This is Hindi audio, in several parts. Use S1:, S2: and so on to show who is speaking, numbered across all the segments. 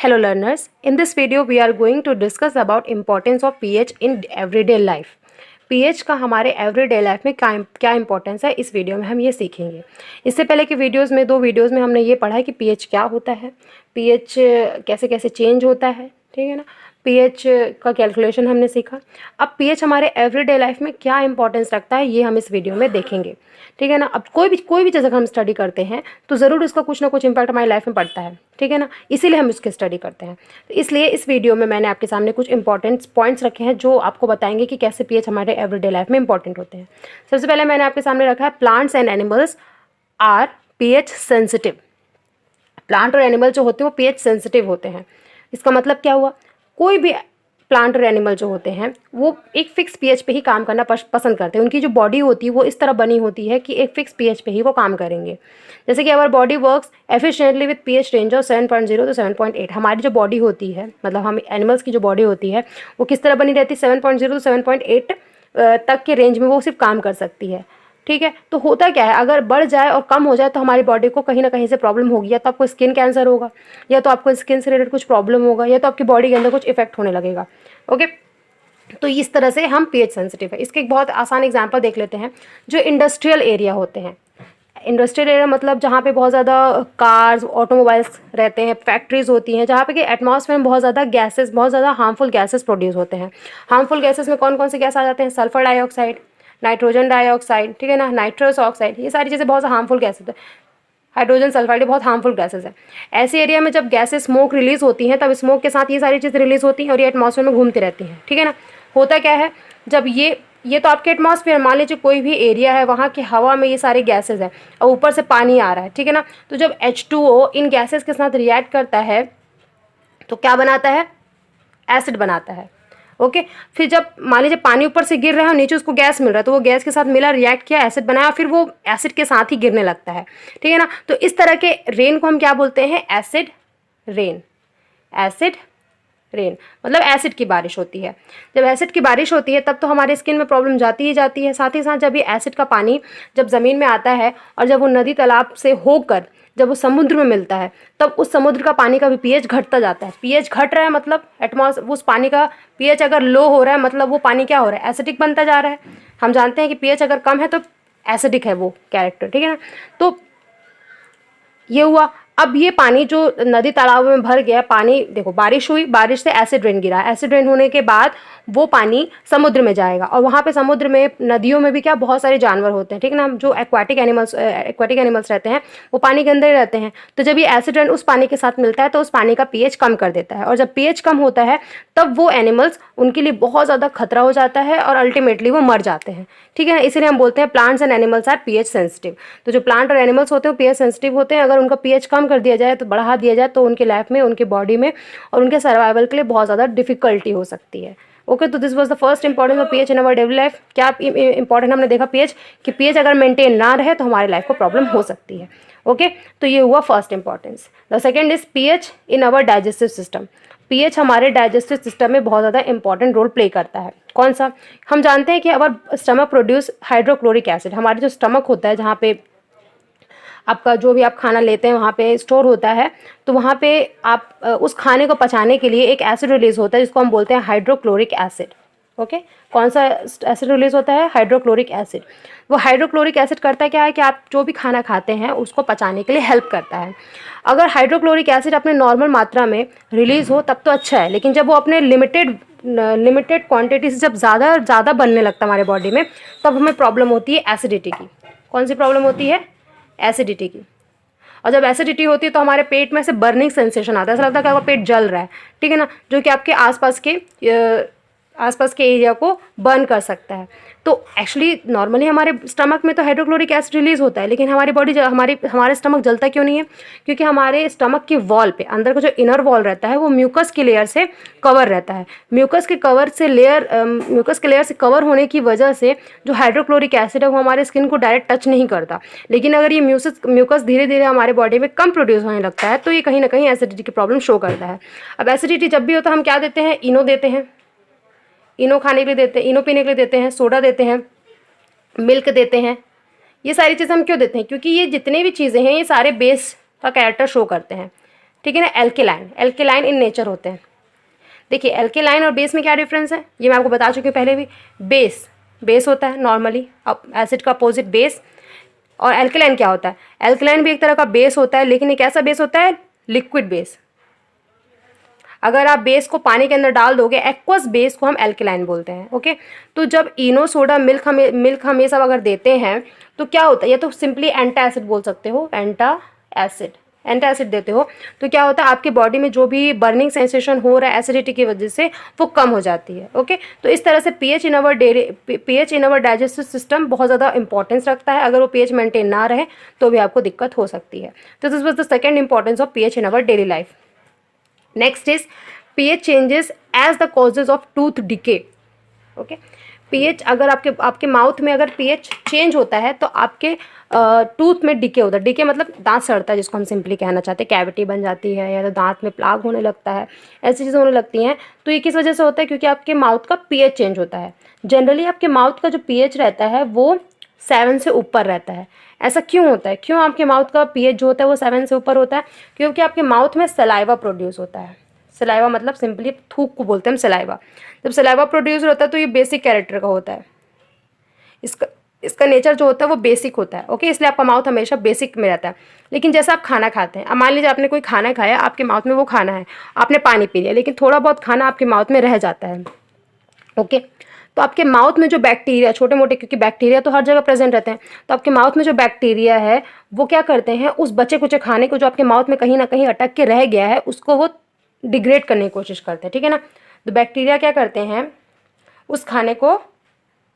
S1: Hello learners, in this video we are going to discuss about importance of pH in everyday life. pH का हमारे एवरीडे लाइफ में क्या इंपॉर्टेंस है, इस वीडियो में हम ये सीखेंगे। इससे पहले की दो वीडियोस में हमने ये पढ़ा है कि pH क्या होता है, pH कैसे कैसे चेंज होता है, ठीक है ना। pH का कैलकुलेशन हमने सीखा। अब pH हमारे एवरीडे लाइफ में क्या इंपॉर्टेंस रखता है ये हम इस वीडियो में देखेंगे, ठीक है ना। अब कोई भी चीज़ अगर हम स्टडी करते हैं तो ज़रूर इसका कुछ ना कुछ इम्पैक्ट हमारी लाइफ में पड़ता है, ठीक है ना। इसीलिए हम इसकी स्टडी करते हैं। तो इसलिए इस वीडियो में मैंने आपके सामने कुछ इंपॉर्टेंट पॉइंट्स रखे हैं जो आपको बताएंगे कि कैसे pH हमारे एवरीडे लाइफ में इंपॉर्टेंट होते हैं। सबसे पहले मैंने आपके सामने रखा है plants and animals are pH sensitive. Plant और एनिमल जो होते हैं वो pH सेंसिटिव होते हैं। इसका मतलब क्या हुआ, कोई भी प्लांट और एनिमल जो होते हैं वो एक फिक्स pH पे ही काम करना पसंद करते हैं। उनकी जो बॉडी होती है वो इस तरह बनी होती है कि एक फिक्स pH पे ही वो काम करेंगे। जैसे कि our body works efficiently with pH range of 7.0 to 7.8। हमारी जो बॉडी होती है, मतलब हम एनिमल्स की जो बॉडी होती है वो किस तरह बनी रहती है, 7.0 to 7.8 तक के रेंज में वो सिर्फ काम कर सकती है, ठीक है। तो होता क्या है, अगर बढ़ जाए और कम हो जाए तो हमारी बॉडी को कहीं ना कहीं से प्रॉब्लम होगी। या तो आपको स्किन कैंसर होगा, या तो आपको स्किन से रिलेटेड कुछ प्रॉब्लम होगा, या तो आपकी बॉडी के अंदर कुछ इफेक्ट होने लगेगा, ओके। तो इस तरह से हम pH सेंसिटिव है। इसके एक बहुत आसान एग्जांपल देख लेते हैं। जो इंडस्ट्रियल एरिया होते हैं, इंडस्ट्रियल एरिया मतलब जहाँ पे बहुत ज़्यादा कार्स ऑटोमोबाइल्स रहते हैं, फैक्ट्रीज होती हैं, जहाँ पे कि एटमॉस्फेयर में बहुत ज़्यादा हार्मफुल गैसेस प्रोड्यूस होते हैं। हार्मफुल गैसेस में कौन कौन से गैस आ जाते हैं, सल्फर डाइऑक्साइड, नाइट्रोजन डाइऑक्साइड, ठीक है ना, नाइट्रस ऑक्साइड, ये सारी चीज़ें बहुत हार्मफुल गैसेज है। हाइड्रोजन सल्फाइड, ये बहुत हार्मफुल गैसेज है। ऐसे एरिया में जब गैसेस स्मोक रिलीज होती हैं तब स्मोक के साथ ये सारी चीज़ रिलीज होती हैं और ये एटमॉस्फेयर में घूमती रहती हैं, ठीक है ना। होता क्या है, जब ये तो आपके एटमॉस्फेयर, मान लीजिए कोई भी एरिया है, वहाँ की हवा में ये सारे गैसेज हैं और ऊपर से पानी आ रहा है, ठीक है ना। तो जब H2O इन गैसेज के साथ रिएक्ट करता है तो क्या बनाता है, एसिड बनाता है, ओके। फिर जब मान लीजिए पानी ऊपर से गिर रहा है और नीचे उसको गैस मिल रहा है, तो वो गैस के साथ मिला, रिएक्ट किया, एसिड बनाया, फिर वो एसिड के साथ ही गिरने लगता है, ठीक है ना। तो इस तरह के रेन को हम क्या बोलते हैं, एसिड रेन। एसिड रेन मतलब एसिड की बारिश होती है। जब एसिड की बारिश होती है तब तो हमारे स्किन में प्रॉब्लम जाती ही जाती है। साथ ही साथ जब ये एसिड का पानी जब ज़मीन में आता है और जब वो नदी तालाब से होकर जब वो समुद्र में मिलता है, तब उस समुद्र का पानी का भी pH घटता जाता है। pH घट रहा है मतलब उस पानी का pH अगर लो हो रहा है मतलब वो पानी क्या हो रहा है, एसिडिक बनता जा रहा है। हम जानते हैं कि pH अगर कम है तो एसिडिक है वो कैरेक्टर, ठीक है ना। तो ये हुआ। अब ये पानी जो नदी तालाब में भर गया पानी, देखो बारिश हुई, बारिश से एसिड रेन गिरा, एसिड रेन होने के बाद वो पानी समुद्र में जाएगा और वहाँ पे समुद्र में, नदियों में भी क्या बहुत सारे जानवर होते हैं, ठीक है ना। जो एक्वाटिक एनिमल्स रहते हैं वो पानी के अंदर ही रहते हैं। तो जब ये एसिड रेन उस पानी के साथ मिलता है तो उस पानी का pH कम कर देता है, और जब pH कम होता है तब वो एनिमल्स, उनके लिए बहुत ज़्यादा खतरा हो जाता है और अल्टीमेटली वो मर जाते हैं, ठीक है ना। इसीलिए हम बोलते हैं plants and animals are pH sensitive. तो जो प्लांट और एनिमल्स होते हैं वो pH सेंसिटिव होते हैं। अगर उनका pH कम कर दिया जाए, तो बढ़ा दिया जाए, तो उनकी लाइफ में, उनकी बॉडी में और उनके सर्वाइवल के लिए बहुत ज़्यादा डिफिकल्टी हो सकती है, ओके। तो this was the first importance of pH in our daily life. क्या इंपॉर्टेंट हमने देखा pH, कि pH अगर मेंटेन ना रहे तो हमारी लाइफ को प्रॉब्लम हो सकती है, ओके। तो ये हुआ first importance. The second is pH in our digestive system. pH हमारे डाइजेस्टिव सिस्टम में बहुत ज़्यादा इंपॉर्टेंट रोल प्ले करता है। कौन सा, हम जानते हैं कि अवर स्टमक प्रोड्यूस हाइड्रोक्लोरिक एसिड। हमारे जो स्टमक होता है, जहाँ पे आपका जो भी आप खाना लेते हैं वहाँ पे स्टोर होता है, तो वहाँ पे आप उस खाने को पचाने के लिए एक एसिड रिलीज होता है जिसको हम बोलते हैं हाइड्रोक्लोरिक एसिड, ओके। कौन सा एसिड रिलीज होता है, हाइड्रोक्लोरिक एसिड। वो हाइड्रोक्लोरिक एसिड करता है क्या है कि आप जो भी खाना खाते हैं उसको पचाने के लिए हेल्प करता है। अगर हाइड्रोक्लोरिक एसिड अपने नॉर्मल मात्रा में रिलीज हो तब तो अच्छा है, लेकिन जब वो अपने लिमिटेड क्वांटिटी से जब ज़्यादा बनने लगता है हमारे बॉडी में, तब हमें प्रॉब्लम होती है एसिडिटी की। कौन सी प्रॉब्लम होती है, एसिडिटी की। और जब एसिडिटी होती है तो हमारे पेट में से बर्निंग सेंसेशन आता है, ऐसा लगता है कि आपका पेट जल रहा है, ठीक है ना, जो कि आपके आसपास के एरिया को बर्न कर सकता है। तो एक्चुअली नॉर्मली हमारे स्टमक में तो हाइड्रोक्लोरिक एसिड रिलीज होता है, लेकिन हमारी बॉडी, हमारे स्टमक जलता क्यों नहीं है, क्योंकि हमारे स्टमक के वॉल पे, अंदर का जो इनर वॉल रहता है वो म्यूकस की लेयर से कवर रहता है। म्यूकस के लेयर से कवर होने की वजह से जो हाइड्रोक्लोरिक एसिड है वो हमारे स्किन को डायरेक्ट टच नहीं करता। लेकिन अगर ये म्यूकस धीरे धीरे हमारे बॉडी में कम प्रोड्यूस होने लगता है तो ये कहीं ना कहीं एसिडिटी की प्रॉब्लम शो करता है। अब एसिडिटी जब भी होता है हम क्या देते हैं, इनो देते हैं, इनो खाने के लिए देते हैं, इनो पीने के लिए देते हैं, सोडा देते हैं, मिल्क देते हैं। ये सारी चीज़ें हम क्यों देते हैं, क्योंकि ये जितने भी चीज़ें हैं ये सारे बेस का कैरेक्टर शो करते हैं। ठीक है ना। एल्केलाइन, एल्केलाइन इन नेचर होते हैं। देखिए एल्केलाइन और बेस में क्या डिफरेंस है, ये मैं आपको बता चुकी हूँ पहले भी। बेस, बेस होता है नॉर्मली, अब एसिड का अपोजिट बेस। और एल्केलाइन क्या होता है, एल्केलाइन भी एक तरह का बेस होता है, लेकिन एक ऐसा बेस होता है लिक्विड बेस। अगर आप बेस को पानी के अंदर डाल दोगे, एक्वस बेस को हम एल्केलाइन बोलते हैं। ओके, तो जब इनो सोडा मिल्क हम ये सब अगर देते हैं तो क्या होता है, ये तो सिंपली एंटा एसिड बोल सकते हो, एंटा एसिड, एंटा एसिड देते हो तो क्या होता है, आपके बॉडी में जो भी बर्निंग सेंसेशन हो रहा है एसिडिटी की वजह से, वो कम हो जाती है। ओके, तो इस तरह से पीएच इन अवर डाइजेस्टिव सिस्टम बहुत ज़्यादा इंपॉर्टेंस रखता है। अगर वो पीएच मेंटेन ना रहे तो भी आपको दिक्कत हो सकती है। तो this was the second importance of pH in our daily life. Next is pH changes as the causes of tooth decay. Okay, pH अगर आपके माउथ में अगर pH चेंज होता है तो आपके टूथ में डिके होता है। डिके मतलब दांत सड़ता है, जिसको हम सिंपली कहना चाहते हैं, कैविटी बन जाती है या तो दांत में प्लाग होने लगता है, ऐसी चीज़ें होने लगती हैं। तो ये किस वजह से होता है, क्योंकि आपके माउथ का pH चेंज होता है। जनरली आपके माउथ का जो pH रहता है वो 7 से ऊपर रहता है। ऐसा क्यों होता है, क्यों आपके माउथ का pH जो होता है वो 7 से ऊपर होता है? क्योंकि आपके माउथ में सलाइवा प्रोड्यूस होता है। सलाइवा मतलब सिंपली थूक को बोलते हैं हम सलाइवा। जब सलाइवा प्रोड्यूस होता है तो ये बेसिक कैरेक्टर का होता है, इसका नेचर जो होता है वो बेसिक होता है। ओके, इसलिए आपका माउथ हमेशा बेसिक में रहता है। लेकिन जैसे आप खाना खाते हैं, अब मान लीजिए आपने कोई खाना खाया, आपके माउथ में वो खाना है, आपने पानी पी लिया, लेकिन थोड़ा बहुत खाना आपके माउथ में रह जाता है। ओके, तो आपके माउथ में जो बैक्टीरिया, छोटे मोटे, क्योंकि बैक्टीरिया तो हर जगह प्रेजेंट रहते हैं, तो आपके माउथ में जो बैक्टीरिया है वो क्या करते हैं, उस बचे कुचे खाने को जो आपके माउथ में कहीं ना कहीं अटक के रह गया है उसको वो डिग्रेड करने की कोशिश करते हैं। ठीक है ना, तो बैक्टीरिया क्या करते हैं, उस खाने को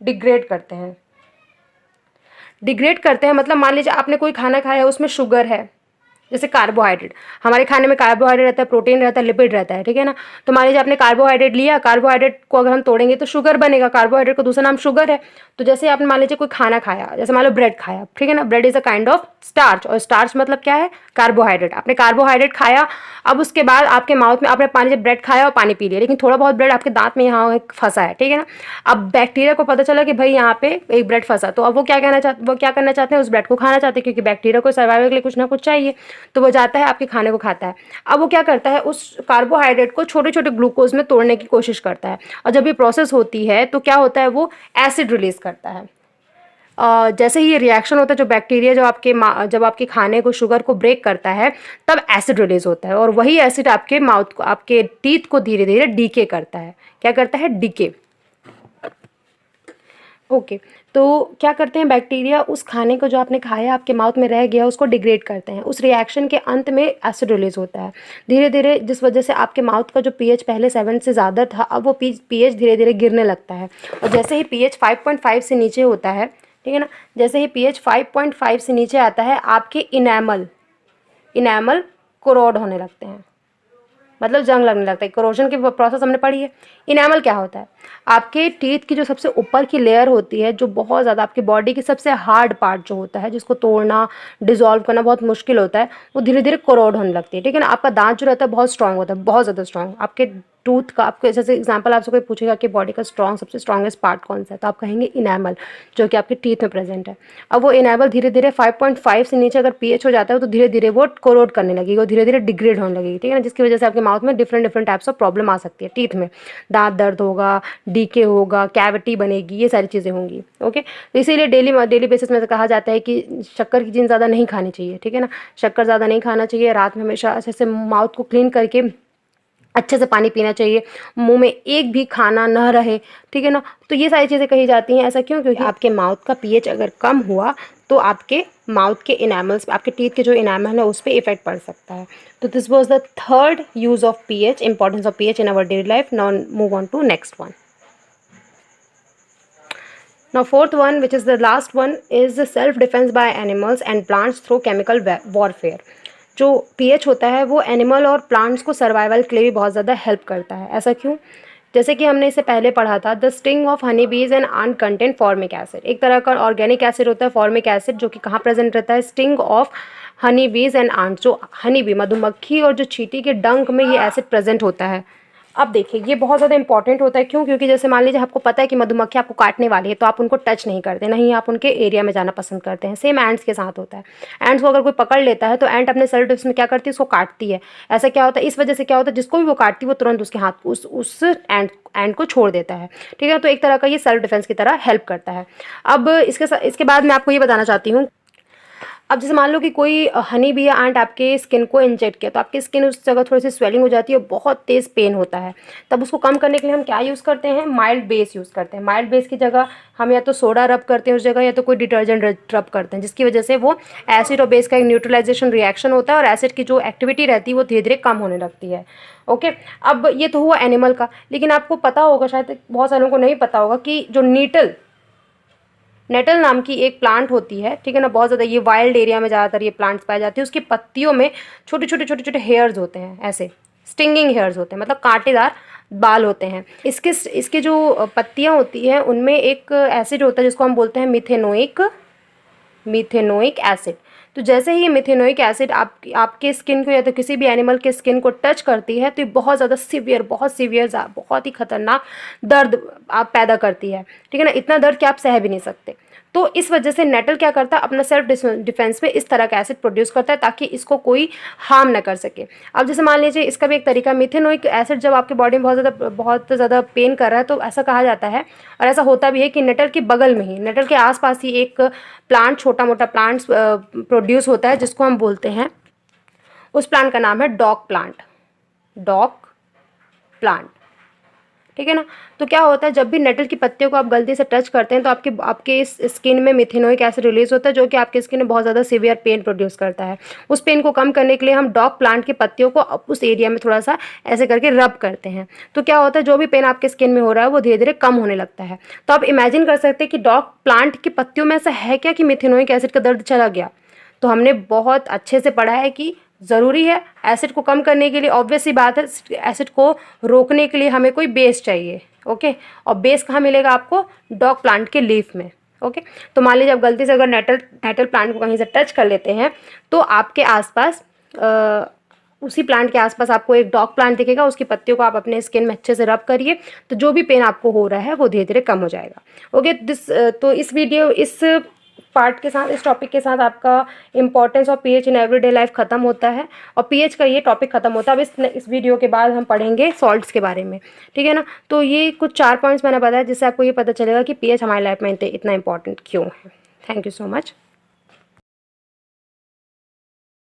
S1: डिग्रेड करते हैं। डिग्रेड करते हैं मतलब मान लीजिए आपने कोई खाना खाया है, उसमें शुगर है, जैसे कार्बोहाइड्रेट, हमारे खाने में कार्बोहाइड्रेट रहता है, प्रोटीन रहता है, लिपिड रहता है। ठीक है ना, तो मान लीजिए आपने कार्बोहाइड्रेट लिया, कार्बोहाइड्रेट को अगर हम तोड़ेंगे तो शुगर बनेगा, कार्बोहाइड्रेट का दूसरा नाम शुगर है। तो जैसे आपने मान लीजिए कोई खाना खाया, जैसे मान लो ब्रेड खाया, ठीक है ना, bread is a kind of starch, और स्टार्च मतलब क्या है, कार्बोहाइड्रेट। आपने कार्बोहाइड्रेट खाया, अब उसके बाद आपके माउथ में आपने पानी, जब ब्रेड खाया और पानी पी लिया, लेकिन थोड़ा बहुत ब्रेड आपके दांत में यहाँ फंसा है। ठीक है ना, अब बैक्टीरिया को पता चला कि भाई यहाँ पे एक ब्रेड फंसा, तो अब वो क्या करना चाहते हैं, उस ब्रेड को खाना चाहते हैं, क्योंकि बैक्टीरिया को सर्वाइवल के लिए कुछ ना कुछ चाहिए। तो वो जाता है आपके खाने को खाता है। अब वो क्या करता है, उस कार्बोहाइड्रेट को छोटे छोटे ग्लूकोज में तोड़ने की कोशिश करता है, और जब ये प्रोसेस होती है तो क्या होता है, वो एसिड रिलीज करता है। जैसे ही ये रिएक्शन होता है, जो बैक्टीरिया जब आपके खाने को, शुगर को ब्रेक करता है, तब एसिड रिलीज होता है, और वही एसिड आपके माउथ को, आपके टीथ को धीरे धीरे डीके करता है। क्या करता है, डीके। ओके, तो क्या करते हैं बैक्टीरिया, उस खाने को जो आपने खाया, आपके माउथ में रह गया, उसको डिग्रेड करते हैं। उस रिएक्शन के अंत में एसिड रिलीज होता है धीरे धीरे, जिस वजह से आपके माउथ का जो पीएच पहले 7 से ज़्यादा था, अब वो पीएच धीरे धीरे गिरने लगता है। और जैसे ही पीएच 5.5 से नीचे होता है, ठीक है ना, जैसे ही पीएच 5.5 से नीचे आता है, आपके इनैमल कोरोड होने लगते हैं, मतलब जंग लगने लगता है। कोरोजन की प्रोसेस हमने पढ़ी है। इनैमल क्या होता है, आपके टीथ की जो सबसे ऊपर की लेयर होती है, जो बहुत ज़्यादा आपकी बॉडी की सबसे हार्ड पार्ट जो होता है, जिसको तोड़ना, डिजोल्व करना बहुत मुश्किल होता है, वो धीरे धीरे कोरोड होने लगती है। ठीक है ना, आपका दांत जो रहता है बहुत स्ट्रांग होता है, बहुत ज़्यादा स्ट्रांग। आपके टूथ का, आपको जैसे एग्जांपल आपसे कोई पूछेगा कि बॉडी का सबसे स्ट्रॉन्गेस्ट पार्ट कौन सा है, तो आप कहेंगे इनैमल, जो कि आपके टीथ में प्रेजेंट है। अब वो इनैमल धीरे धीरे 5.5 से नीचे अगर पीएच हो जाता है तो धीरे धीरे वो कोरोड करने लगेगी, वो धीरे धीरे डिग्रेड होने लगेगी। ठीक है ना, जिसकी वजह से आपके माउथ में डिफरेंट टाइप्स ऑफ प्रॉब्लम आ सकती है। टीथ में दांत दर्द होगा, डीके होगा, कैविटी बनेगी, ये सारी चीज़ें होंगी। ओके, तो इसीलिए डेली बेसिस में कहा जाता है कि शक्कर की चीज़ ज़्यादा नहीं खानी चाहिए। ठीक है ना, शक्कर ज़्यादा नहीं खाना चाहिए। रात में हमेशा अच्छे से माउथ को क्लीन करके अच्छे से पानी पीना चाहिए, मुंह में एक भी खाना न रहे। ठीक है ना, तो ये सारी चीज़ें कही जाती हैं। ऐसा क्यों, क्योंकि आपके माउथ का पीएच अगर कम हुआ तो आपके माउथ के इनैमल्स, आपके टीथ के जो इनैमल है उस पर इफेक्ट पड़ सकता है। तो this was the third use of pH, importance of pH in our daily life. Now move on to next one. Now fourth one, which is the last one, is the self defense by animals and plants through chemical warfare. जो pH होता है वो एनिमल और प्लांट्स को सर्वाइवल के लिए भी बहुत ज़्यादा हेल्प करता है। ऐसा क्यों, जैसे कि हमने इसे पहले पढ़ा था, the sting of honey bees and ant contain formic acid. एक तरह का ऑर्गेनिक एसिड होता है फॉर्मिक एसिड, जो कि कहाँ प्रेजेंट रहता है, sting of honey bees and aunt. जो हनी बी, मधुमक्खी और जो चींटी के डंक में ये एसिड प्रेजेंट होता है। अब देखिए ये बहुत ज़्यादा इंपॉर्टेंट होता है, क्यों? क्योंकि जैसे मान लीजिए आपको पता है कि मधुमक्खी आपको काटने वाली है, तो आप उनको टच नहीं करते, नहीं आप उनके एरिया में जाना पसंद करते हैं। सेम एंड्स के साथ होता है। एंड्स को अगर कोई पकड़ लेता है तो एंट अपने सेल्फ डिफेंस में क्या करती है, उसको काटती है। ऐसा क्या होता है, इस वजह से क्या होता है, जिसको भी वो काटती है वो तुरंत उसके हाथ उस एंड को छोड़ देता है। ठीक है, तो एक तरह का ये सेल्फ डिफेंस की तरह हेल्प करता है। अब इसके बाद मैं आपको ये बताना चाहती हूँ, अब जैसे मान लो कि कोई हनी बी या एंट आपके स्किन को इंजेक्ट किया, तो आपकी स्किन उस जगह थोड़ी सी स्वेलिंग हो जाती है, बहुत तेज़ पेन होता है। तब उसको कम करने के लिए हम क्या यूज़ करते हैं, माइल्ड बेस यूज़ करते हैं। माइल्ड बेस की जगह हम या तो सोडा रब करते हैं उस जगह, या तो कोई डिटर्जेंट रब करते हैं, जिसकी वजह से वो एसिड और बेस का एक न्यूट्रलाइजेशन रिएक्शन होता है और एसिड की जो एक्टिविटी रहती है वो धीरे धीरे कम होने लगती है। ओके, अब ये तो हुआ एनिमल का, लेकिन आपको पता होगा, शायद बहुत सारे लोगों को नहीं पता होगा, कि जो नेटल नाम की एक प्लांट होती है, ठीक है ना, बहुत ज़्यादा ये वाइल्ड एरिया में ज़्यादातर ये प्लांट्स पाए जाती है। उसकी पत्तियों में छोटे छोटे हेयर्स होते हैं, ऐसे स्टिंगिंग हेयर्स होते हैं, मतलब कांटेदार बाल होते हैं। इसके जो पत्तियां होती हैं उनमें एक एसिड होता है जिसको हम बोलते हैं मिथेनोइक एसिड। तो जैसे ही ये मिथेनोइक एसिड आपके स्किन को या तो किसी भी एनिमल के स्किन को टच करती है, तो ये बहुत ज़्यादा बहुत बहुत ही खतरनाक दर्द आप पैदा करती है। ठीक है ना, इतना दर्द कि आप सह भी नहीं सकते। तो इस वजह से नेटल क्या करता है, अपना सेल्फ डिफेंस में इस तरह का एसिड प्रोड्यूस करता है ताकि इसको कोई हार्म ना कर सके। अब जैसे मान लीजिए इसका भी एक तरीका, मिथेनोइक एसिड जब आपके बॉडी में बहुत ज़्यादा पेन कर रहा है, तो ऐसा कहा जाता है और ऐसा होता भी है कि नेटल के बगल में ही, नेटल के आसपास ही एक प्लांट, छोटा मोटा प्लांट प्रोड्यूस होता है जिसको हम बोलते हैं, उस प्लांट का नाम है डॉग प्लांट। ठीक है ना, तो क्या होता है, जब भी नेटल की पत्तियों को आप गलती से टच करते हैं तो आपके इस स्किन में मिथेनोइक एसिड रिलीज होता है, जो कि आपके स्किन में बहुत ज़्यादा सीवियर पेन प्रोड्यूस करता है। उस पेन को कम करने के लिए हम डॉग प्लांट की पत्तियों को उस एरिया में थोड़ा सा ऐसे करके रब करते हैं। तो क्या होता है, जो भी पेन आपके स्किन में हो रहा है वो धीरे धीरे कम होने लगता है। तो आप इमेजिन कर सकते हैं कि डॉग प्लांट की पत्तियों में ऐसा है क्या कि मिथेनोइक एसिड का दर्द चला गया। तो हमने बहुत अच्छे से पढ़ा है कि ज़रूरी है एसिड को कम करने के लिए, ऑब्वियस सी बात है, एसिड को रोकने के लिए हमें कोई बेस चाहिए। ओके, और बेस कहाँ मिलेगा आपको, डॉग प्लांट के लीफ में। ओके, तो मान लीजिए आप गलती से अगर नेटल प्लांट को कहीं से टच कर लेते हैं, तो आपके आसपास उसी प्लांट के आसपास आपको एक डॉग प्लांट दिखेगा, उसकी पत्तियों को आप अपने स्किन में अच्छे से रब करिए, तो जो भी पेन आपको हो रहा है वो धीरे धीरे कम हो जाएगा। ओके, तो इस पार्ट के साथ, इस टॉपिक के साथ आपका importance of pH in everyday life खत्म होता है और पीएच का ये टॉपिक खत्म होता है। अब इस वीडियो के बाद हम पढ़ेंगे सॉल्ट्स के बारे में। ठीक है ना, तो ये कुछ 4 पॉइंट्स मैंने बताया जिससे आपको ये पता चलेगा कि पीएच हमारी लाइफ में इतना इंपॉर्टेंट क्यों है। Thank you so much.